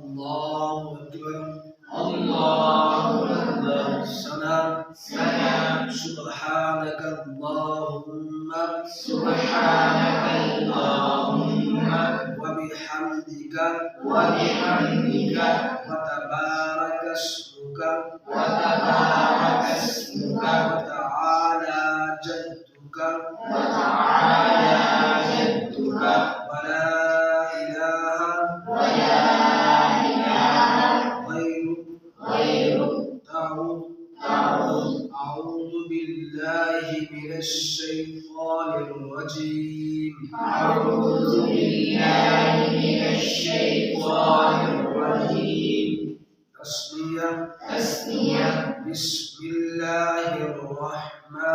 الله أكبر الله أكبر سلام سلام سبحانك اللهم سبحانك اللهم وبحمدك وبحمدك وتبارك اسمك وتبارك اسمك وتعالى جدك وتعالى جدك ولا إله ولا إله غيرك غيرك أعوذ بالله من الشيطان الرجيم أعوذ بالله من الشيطان الرجيم تسمية تسمية بسم الله الرحمن